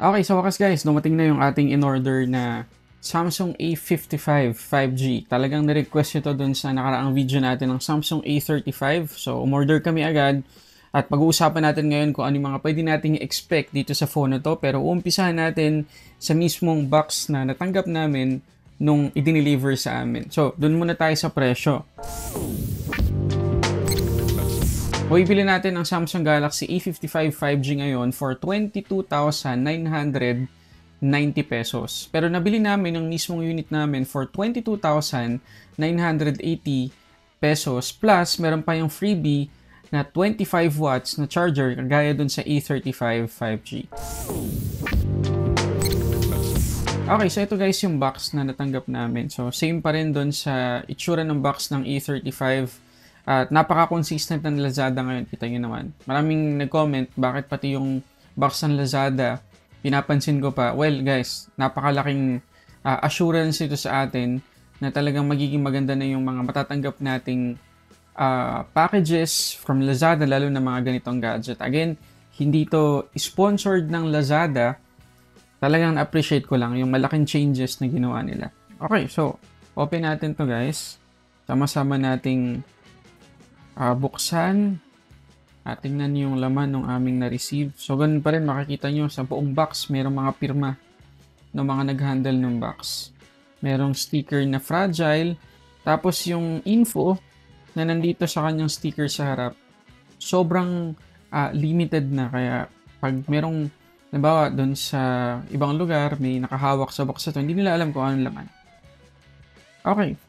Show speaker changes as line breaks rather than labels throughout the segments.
Okay, sa wakas guys, dumating na yung ating in-order na Samsung A55 5G. Talagang na-request ito dun sa nakaraang video natin ng Samsung A35. So, umorder kami agad at pag-uusapan natin ngayon kung ano yung mga pwede nating expect dito sa phone na to. Pero uumpisahan natin sa mismong box na natanggap namin nung i-deliver sa amin. So, dun muna tayo sa presyo. Bibili natin ang Samsung Galaxy A55 5G ngayon for 22,990 pesos. Pero nabili namin ang mismong unit namin for 22,980 pesos plus meron pa yung freebie na 25 watts na charger kagaya dun sa A35 5G. Okay, so ito guys yung box na natanggap namin. So same pa rin dun sa itsura ng box ng A35. At napaka-consistent ng Lazada ngayon, kita nyo naman. Maraming nag-comment, bakit pati yung box ng Lazada, pinapansin ko pa. Well guys, napakalaking assurance ito sa atin na talagang magiging maganda na yung mga matatanggap nating packages from Lazada, lalo na mga ganitong gadget. Again, hindi to sponsored ng Lazada. Talagang na-appreciate ko lang yung malaking changes na ginawa nila. Okay, so, open natin to guys. Sama-sama nating buksan at tingnan yung laman ng aming na-receive. So, ganun pa rin makikita nyo sa buong box, merong mga pirma ng mga nag-handle ng box. Merong sticker na fragile. Tapos yung info na nandito sa kanyang sticker sa harap, sobrang limited na. Kaya pag merong, nabawa doon sa ibang lugar, may nakahawak sa box ito, hindi nila alam kung anong laman. Okay.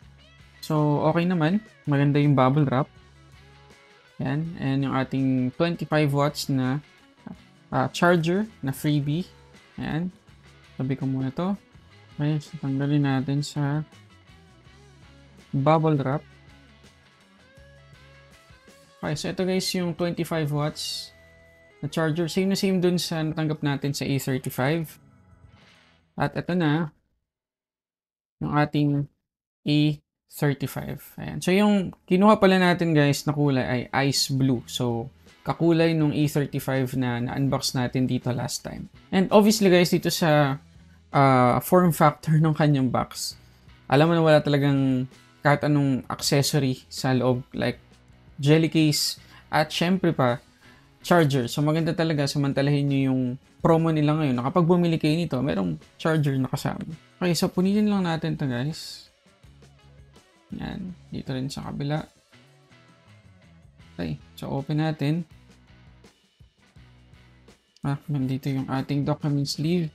So, okay naman. Maganda yung bubble wrap. Yan. And yung ating 25 watts na charger na freebie. Yan. Sabi ko muna to. Okay. So, tanggalin natin sa bubble wrap. Okay. So, ito guys yung 25 watts na charger. Same na same dun sa natanggap natin sa A35. At ito na yung ating A35. Ayan. So, yung kinuha pala natin guys na kulay ay ice blue. So, kakulay nung A35 na na-unbox natin dito last time. And obviously guys, dito sa form factor ng kanyang box, alam mo na wala talagang kahit anong accessory sa loob. Like, jelly case at syempre pa, charger. So, maganda talaga samantalahin nyo yung promo nila ngayon. Na kapag bumili kayo nito, merong charger na kasama. Okay, so punitin lang natin to guys. Yan. Dito rin sa kabila. Okay. So, open natin. Nandito yung ating document sleeve.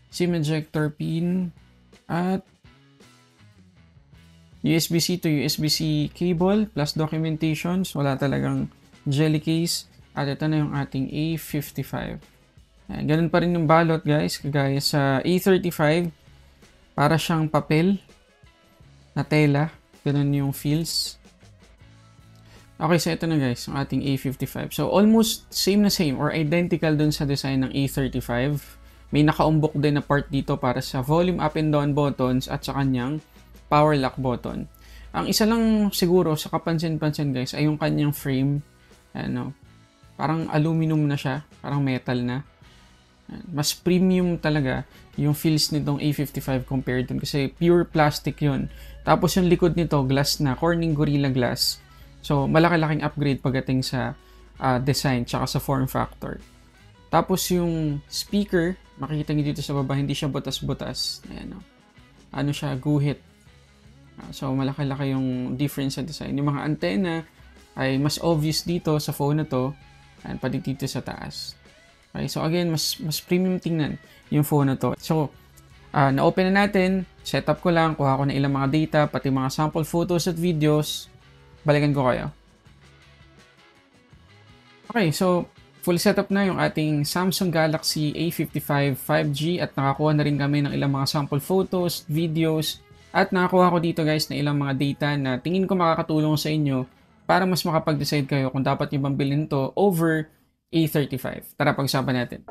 SIM ejector pin. At USB-C to USB-C cable plus documentations. Wala talagang jelly case. At ito na yung ating A55. Yan. Ganun pa rin yung balot guys. Kagaya sa A35. Para siyang papel na tela. Ganun yung feels. Okay, so ito na guys, yung ating A55. So, almost same na same or identical dun sa design ng A35. May nakaumbok din na part dito para sa volume up and down buttons at sa kanyang power lock button. Ang isa lang siguro sa kapansin-pansin guys ay yung kanyang frame. Ano, parang aluminum na siya, parang metal na. Mas premium talaga yung feels nitong A55 compared dun kasi pure plastic yun. Tapos yung likod nito, glass na, Corning Gorilla Glass. So, malaki-laking upgrade pagdating sa design tsaka sa form factor. Tapos yung speaker, makikita nyo dito sa baba, hindi siya butas-butas. Ayan, no? Ano siya, guhit. So, malaki-laki yung difference sa design. Yung mga antenna ay mas obvious dito sa phone na to. Ayan, pati dito sa taas. Okay, so again, mas premium tingnan yung phone na to. So, na-open na natin, setup ko lang, kuha ko na ilang mga data, pati mga sample photos at videos. Balikan ko kayo. Okay, so full setup na yung ating Samsung Galaxy A55 5G at nakakuha na rin kami ng ilang mga sample photos, videos, at nakakuha ko dito guys na ilang mga data na tingin ko makakatulong sa inyo para mas makapag-decide kayo kung dapat nyo bang bilhin to over A35. Tara, pag-usapan natin.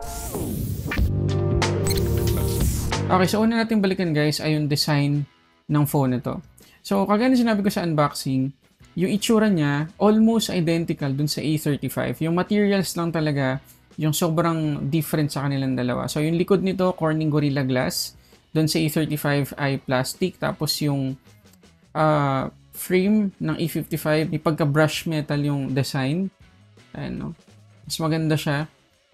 Okay, so una natin balikan guys ay yung design ng phone na to. So, kagaya na sinabi ko sa unboxing, yung itsura niya almost identical dun sa A35. Yung materials lang talaga yung sobrang different sa kanilang dalawa. So, yung likod nito, Corning Gorilla Glass. Doon sa A35 ay plastic. Tapos yung frame ng A55, may pagka-brush metal yung design. Ayan, no? Mas maganda siya.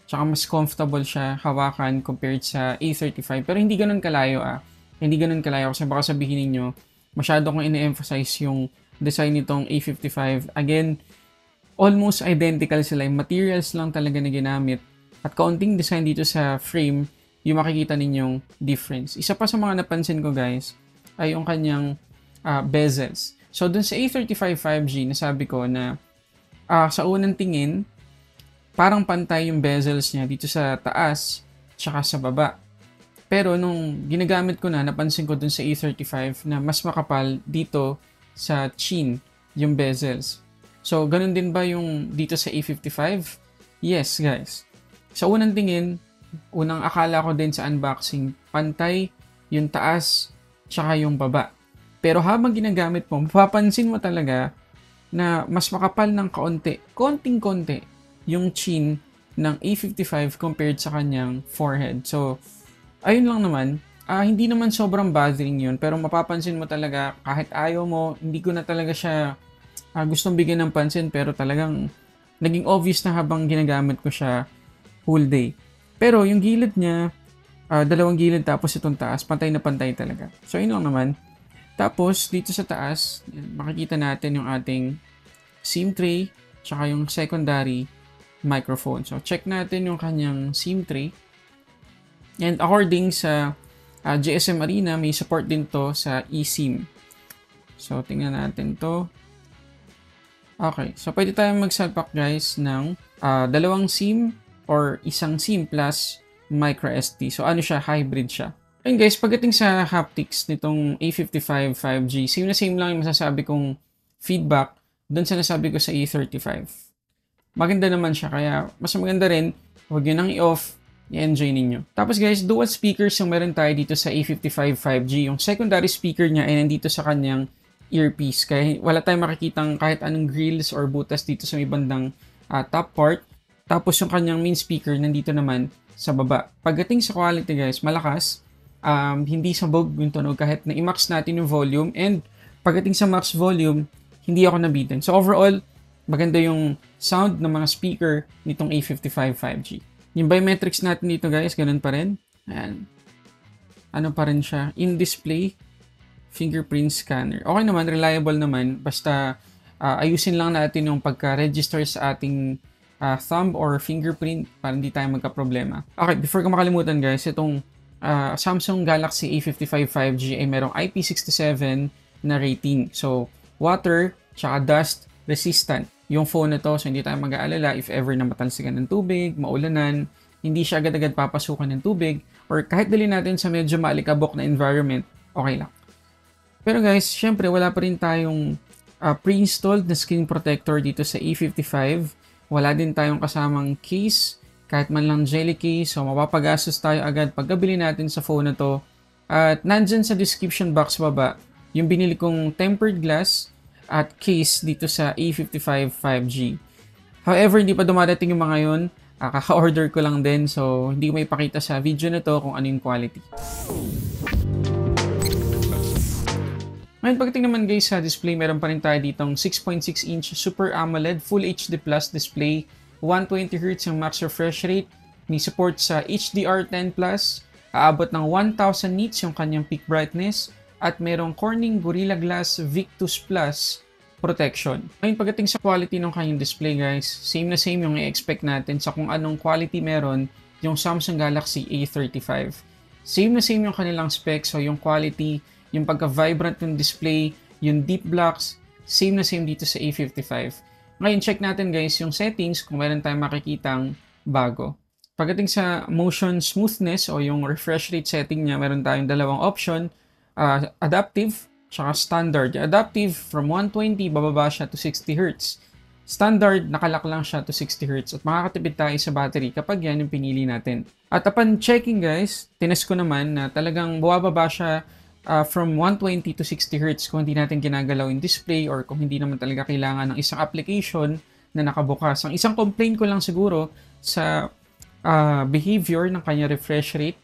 Tsaka mas comfortable siya hawakan compared sa A35. Pero hindi ganun kalayo Hindi ganun kalayo kasi baka sabihin ninyo, masyado kong ine-emphasize yung design nitong A55. Again, almost identical sila. Yung materials lang talaga na ginamit. At kaunting design dito sa frame, yung makikita ninyong difference. Isa pa sa mga napansin ko guys, ay yung kanyang bezels. So dun sa A35 5G, nasabi ko na sa unang tingin, parang pantay yung bezels niya dito sa taas, tsaka sa baba. Pero nung ginagamit ko na, napansin ko dun sa A35 na mas makapal dito sa chin yung bezels. So, ganun din ba yung dito sa A55? Yes, guys. Sa unang tingin, unang akala ko din sa unboxing, pantay yung taas tsaka yung baba. Pero habang ginagamit mo, mapapansin mo talaga na mas makapal ng konting-konti yung chin ng A55 compared sa kanyang forehead. So, ayun lang naman. Hindi naman sobrang bothering yun, pero mapapansin mo talaga kahit ayaw mo, hindi ko na talaga siya gustong bigyan ng pansin, pero talagang naging obvious na habang ginagamit ko siya whole day. Pero yung gilid niya, dalawang gilid tapos itong taas, pantay na pantay talaga. So, yun lang naman. Tapos, dito sa taas, makikita natin yung ating SIM tray, tsaka yung secondary microphone. So, check natin yung kanyang SIM tray. And according sa GSM Arena, may support din to sa eSIM. So, tingnan natin to. Okay, so pwede tayong magsalpak guys ng dalawang SIM or isang SIM plus micro SD. So, ano siya? Hybrid siya. Ayun guys, pagdating sa haptics nitong A55 5G, same na same lang yung masasabi kong feedback doon sa nasabi ko sa A35. Maganda naman siya, kaya mas maganda rin, huwag yun nang i-off, i-enjoy ninyo. Tapos guys, dual speakers yung meron tayo dito sa A55 5G. Yung secondary speaker niya ay nandito sa kanyang earpiece. Kaya wala tayong makikitang kahit anong grills or butas dito sa may bandang top part. Tapos yung kanyang main speaker nandito naman sa baba. Pagdating sa quality guys, malakas. Hindi sabog yung tunog kahit na i-max natin yung volume. And pagdating sa max volume, hindi ako nabitin. So overall, maganda yung sound ng mga speaker nitong A55 5G. Yung biometrics natin dito guys, ganun pa rin. Ayan. Ano pa rin siya? In-display fingerprint scanner. Okay naman, reliable naman. Basta ayusin lang natin yung pagka-register sa ating thumb or fingerprint para hindi tayo magka-problema. Okay, before ko makalimutan guys, itong Samsung Galaxy A55 5G ay merong IP67 na rating. So, water, tsaka dust resistant yung phone na to. So, hindi tayo mag-aalala if ever na matalsikan ng tubig, maulanan, hindi siya agad-agad papasukan ng tubig, or kahit dali natin sa medyo maalikabok na environment, okay lang. Pero guys, syempre wala pa rin tayong pre-installed na screen protector dito sa A55. Wala din tayong kasamang case, kahit man lang jelly case, so mapapagastos tayo agad pagkabili natin sa phone na to. At nandyan sa description box baba, yung binili kong tempered glass at case dito sa A55 5G. However, hindi pa dumadating yung mga yun. Kaka-order ko lang din, so hindi ko may pakita sa video na to kung ano yung quality. Ngayon, pagdating naman guys sa display, meron pa rin tayo ditong 6.6 inch Super AMOLED Full HD Plus display, 120Hz yung max refresh rate, may support sa HDR10+, aabot ng 1000 nits yung kanyang peak brightness, at merong Corning Gorilla Glass Victus Plus protection. Ngayon, pagdating sa quality ng kanyang display guys, same na same yung i-expect natin sa kung anong quality meron yung Samsung Galaxy A35. Same na same yung kanilang specs, so yung quality, yung pagka-vibrant ng display, yung deep blocks, same na same dito sa A55. Ngayon, check natin guys yung settings kung meron tayong makikitang bago. Pagdating sa motion smoothness o yung refresh rate setting niya, meron tayong dalawang option, adaptive, tsaka standard. Adaptive, from 120, bababa siya to 60Hz. Standard, nakalak lang siya to 60Hz at makakatipid tayo sa battery kapag yan yung pinili natin. At upon checking guys, tinest ko naman na talagang bumababa siya from 120 to 60Hz kung hindi natin ginagalaw yung display or kung hindi naman talaga kailangan ng isang application na nakabukas. Ang isang complaint ko lang siguro sa behavior ng kanya refresh rate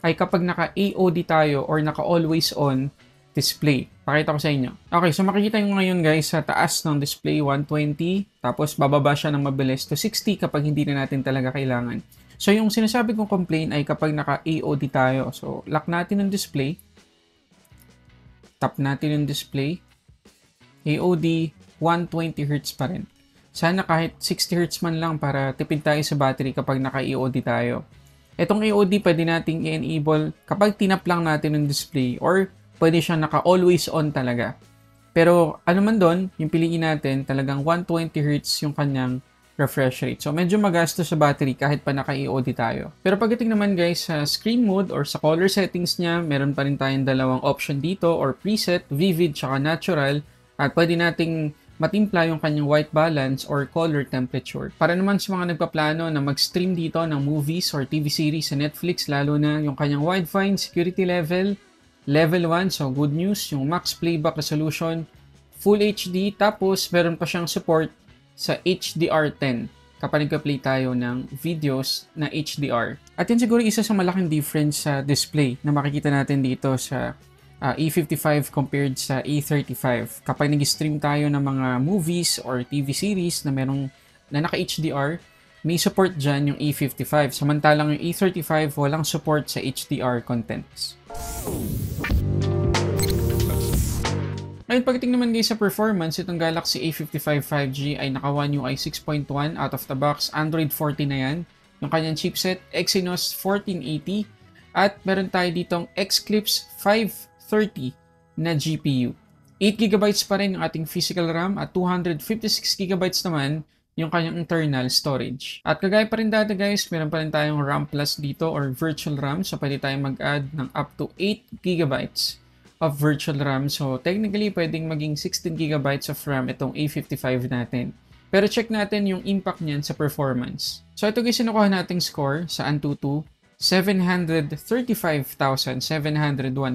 ay kapag naka-AOD tayo or naka-always on display. Pakita ko sa inyo. Okay, so makikita nyo ngayon guys sa taas ng display 120, tapos bababa siya ng mabilis to 60 kapag hindi na natin talaga kailangan. So yung sinasabi kong complaint ay kapag naka-AOD tayo. So lock natin yung display. Tap natin yung display. AOD 120 Hz pa rin. Sana kahit 60 Hz man lang para tipid tayo sa battery kapag naka-AOD tayo. Itong AOD pwede nating i-enable kapag tinap lang natin yung display or pwede siyang naka-always on talaga. Pero ano man doon, yung piliin natin talagang 120 Hz yung kanyang refresh rate. So medyo magastos sa battery kahit pa naka-AOD tayo. Pero pagdating naman guys sa screen mode or sa color settings niya, meron pa rin tayong dalawang option dito or preset, vivid tsaka natural. At pwede nating matimpla yung kanyang white balance or color temperature. Para naman sa mga nagpaplano na mag-stream dito ng movies or TV series sa Netflix, lalo na yung kanyang wide fine security level, level 1, so good news, yung max playback resolution, full HD, tapos meron pa siyang support sa HDR10 kapag nagpa-play tayo ng videos na HDR. At yan siguro isa sa malaking difference sa display na makikita natin dito sa E55 compared sa E35. Kapag nag-stream tayo ng mga movies or TV series na naka-HDR, may support dyan yung E55. Samantalang yung E35 walang support sa HDR contents. Ngayon, pagdating naman guys sa performance, itong Galaxy A55 5G ay naka One UI 6.1 out of the box, Android 14 na yan. Yung kanyang chipset, Exynos 1480, at meron tayo ditong Xclipse 530 na GPU. 8GB pa rin yung ating physical RAM at 256GB naman yung kanyang internal storage. At kagaya pa rin dati guys, meron pa rin tayong RAM Plus dito or virtual RAM. So pwede tayong mag-add ng up to 8GB of virtual RAM. So technically pwedeng maging 16GB of RAM itong A55 natin. Pero check natin yung impact niyan sa performance. So ito guys, sinukuha nating score sa Antutu. 735,701.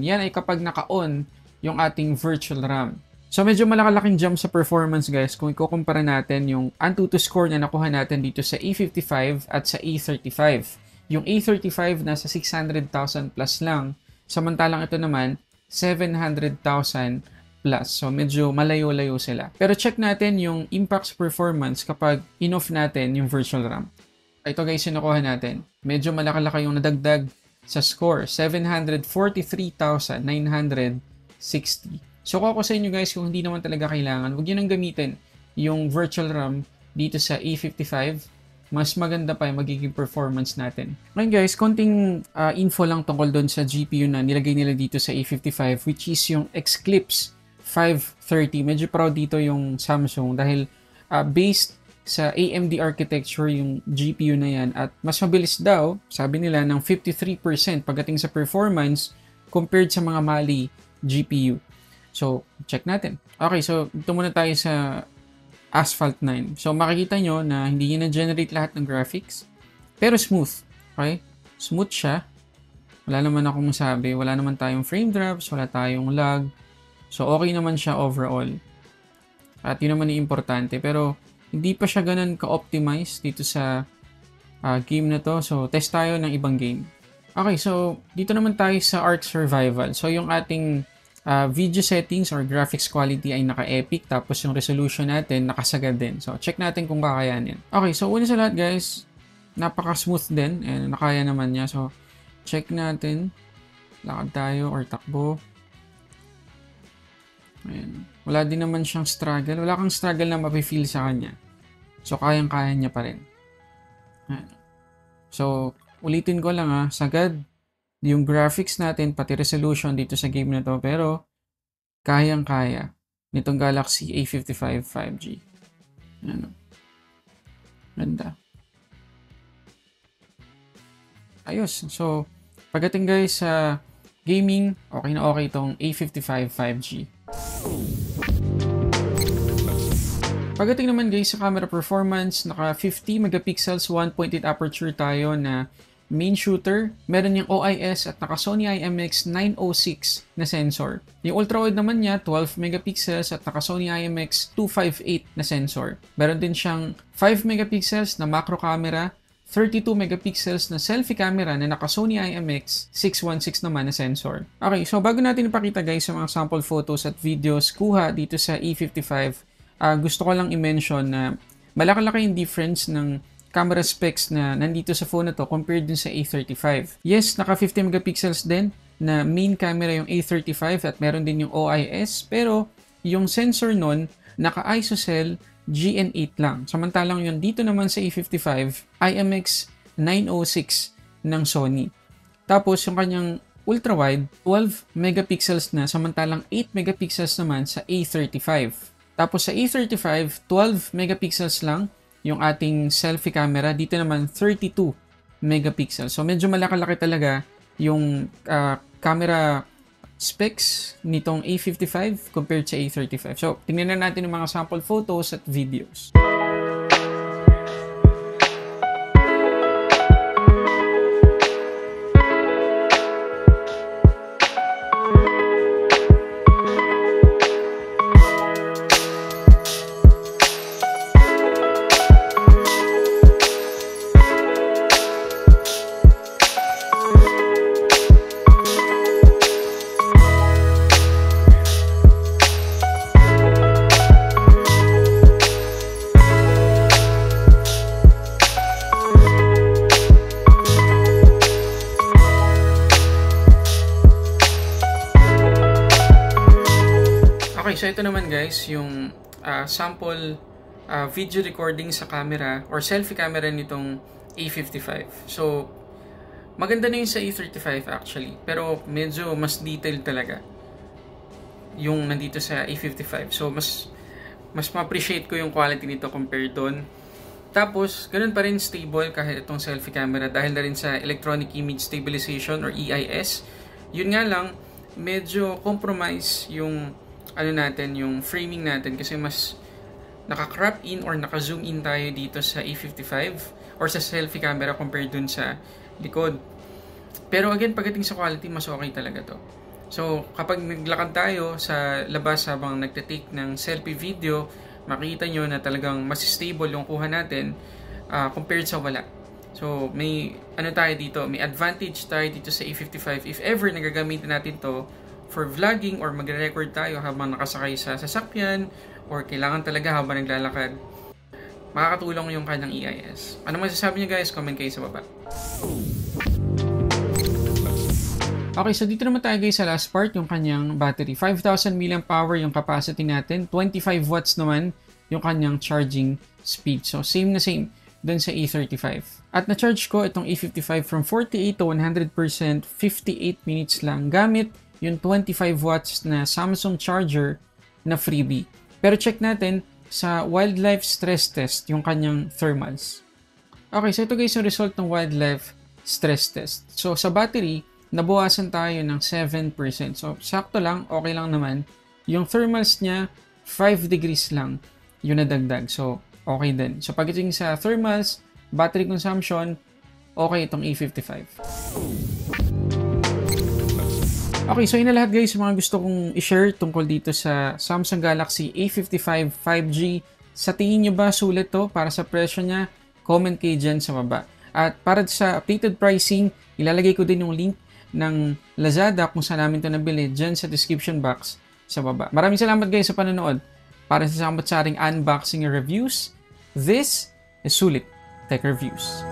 Yan ay kapag naka-on yung ating virtual RAM. So medyo malaki-laking jump sa performance guys kung ikukumpara natin yung Antutu score na nakuha natin dito sa A55 at sa A35. Yung A35 nasa 600,000 plus lang, samantalang ito naman 700,000 plus. So medyo malayo-layo sila. Pero check natin yung impact sa performance kapag in-off natin yung virtual RAM. Ito guys, sinukuha natin. Medyo malaki-laki yung nadagdag sa score, 743,960. So kung ako sa inyo guys, kung hindi naman talaga kailangan, huwag nyo nang gamitin yung virtual RAM dito sa A55. Mas maganda pa yung magiging performance natin. Ngayon guys, konting info lang tungkol doon sa GPU na nilagay nila dito sa A55, which is yung Xclipse 530. Medyo proud dito yung Samsung dahil based sa AMD architecture yung GPU na yan at mas mabilis daw, sabi nila, ng 53% pagdating sa performance compared sa mga Mali GPU. So, check natin. Okay, so ito muna tayo sa Asphalt 9. So, makikita nyo na hindi niya na-generate lahat ng graphics. Pero smooth. Okay? Smooth siya. Wala naman akong masabi. Wala naman tayong frame drops. Wala tayong lag. So, okay naman siya overall. At yun naman yung importante. Pero, hindi pa siya ganun ka-optimize dito sa game na to. So, test tayo ng ibang game. Okay, so dito naman tayo sa Ark Survival. So, yung ating video settings or graphics quality ay naka-epic, tapos yung resolution natin nakasagad din. So, check natin kung kakayanin. Okay, so una sa lahat guys, napaka-smooth din and nakaya naman niya. So, check natin. Lakad tayo or takbo. Ayan. Wala din naman siyang struggle. Wala kang struggle na mapifeel sa kanya. So, kayang-kaya niya pa rin. Ayan. So, ulitin ko lang sagad yung graphics natin, pati resolution dito sa game na to, pero kayang-kaya nitong Galaxy A55 5G. Ano? Ganda. Ayos. So, pagdating guys sa gaming, okay na okay itong A55 5G. Pagdating naman guys sa camera performance, naka 50 megapixels 1.8 aperture tayo na main shooter, meron yung OIS at naka Sony IMX906 na sensor. Yung ultra-wide naman niya, 12 megapixels at naka Sony IMX258 na sensor. Meron din siyang 5 megapixels na macro camera, 32 megapixels na selfie camera na naka Sony IMX616 naman na sensor. Okay, so bago natin ipakita guys sa mga sample photos at videos kuha dito sa E55, gusto ko lang i-mention na malaki-laki yung difference ng camera specs na nandito sa phone na to compared dun sa A35. Yes, naka 50 megapixels din na main camera yung A35 at meron din yung OIS, pero yung sensor nun naka ISOCELL GN8 lang. Samantalang yun dito naman sa A55, IMX906 ng Sony. Tapos yung kanyang ultra-wide, 12 megapixels na, samantalang 8 megapixels naman sa A35. Tapos sa A35, 12 megapixels lang yung ating selfie camera. Dito naman 32 megapixels. So medyo malaki-laki talaga yung camera specs nitong A55 compared sa A35. So, tingnan na natin yung mga sample photos at videos. Okay, so ito naman guys, yung sample video recording sa camera or selfie camera nitong A55. So, maganda na yung sa A35 actually, pero medyo mas detailed talaga yung nandito sa A55. So, mas ma-appreciate ko yung quality nito compared doon. Tapos, ganun pa rin stable kahit itong selfie camera dahil na rin sa Electronic Image Stabilization or EIS. Yun nga lang, medyo compromise yung yung framing natin kasi mas naka-crop in or naka-zoom in tayo dito sa A55 or sa selfie camera compared dun sa likod. Pero again, pagdating sa quality, mas okay talaga to. So, kapag naglakad tayo sa labas habang nagtitake ng selfie video, makikita nyo na talagang mas stable yung kuha natin compared sa wala. So, may tayo dito, may advantage tayo dito sa A55 if ever nagagamitin natin to for vlogging or magre-record tayo habang nakasakay sa sasakyan or kailangan talaga habang naglalakad. Makakatulong yung kanyang EIS. Ano masasabi niyo guys? Comment kayo sa baba. Okay, so dito naman tayo guys sa last part, yung kanyang battery. 5,000 mAh yung capacity natin. 25 watts naman yung kanyang charging speed. So same na same dun sa A35. At na-charge ko itong A55 from 48 to 100%, 58 minutes lang gamit yung 25 watts na Samsung charger na freebie. Pero check natin sa wildlife stress test yung kanyang thermals. Okay, so ito guys yung result ng wildlife stress test. So sa battery, nabawasan tayo ng 7%. So sakto lang, okay lang naman. Yung thermals niya, 5 degrees lang yung nadagdag. So okay din. So pagdating sa thermals, battery consumption, okay itong A55. Okay, so yun na lahat guys, mga gusto kong i-share tungkol dito sa Samsung Galaxy A55 5G. Sa tingin nyo ba sulit to para sa presyo niya? Comment kayo dyan sa baba. At para sa updated pricing, ilalagay ko din yung link ng Lazada kung saan namin ito nabili dyan sa description box sa baba. Maraming salamat guys sa panonood. Para sa samot sa ating unboxing reviews, this is Sulit Tech Reviews.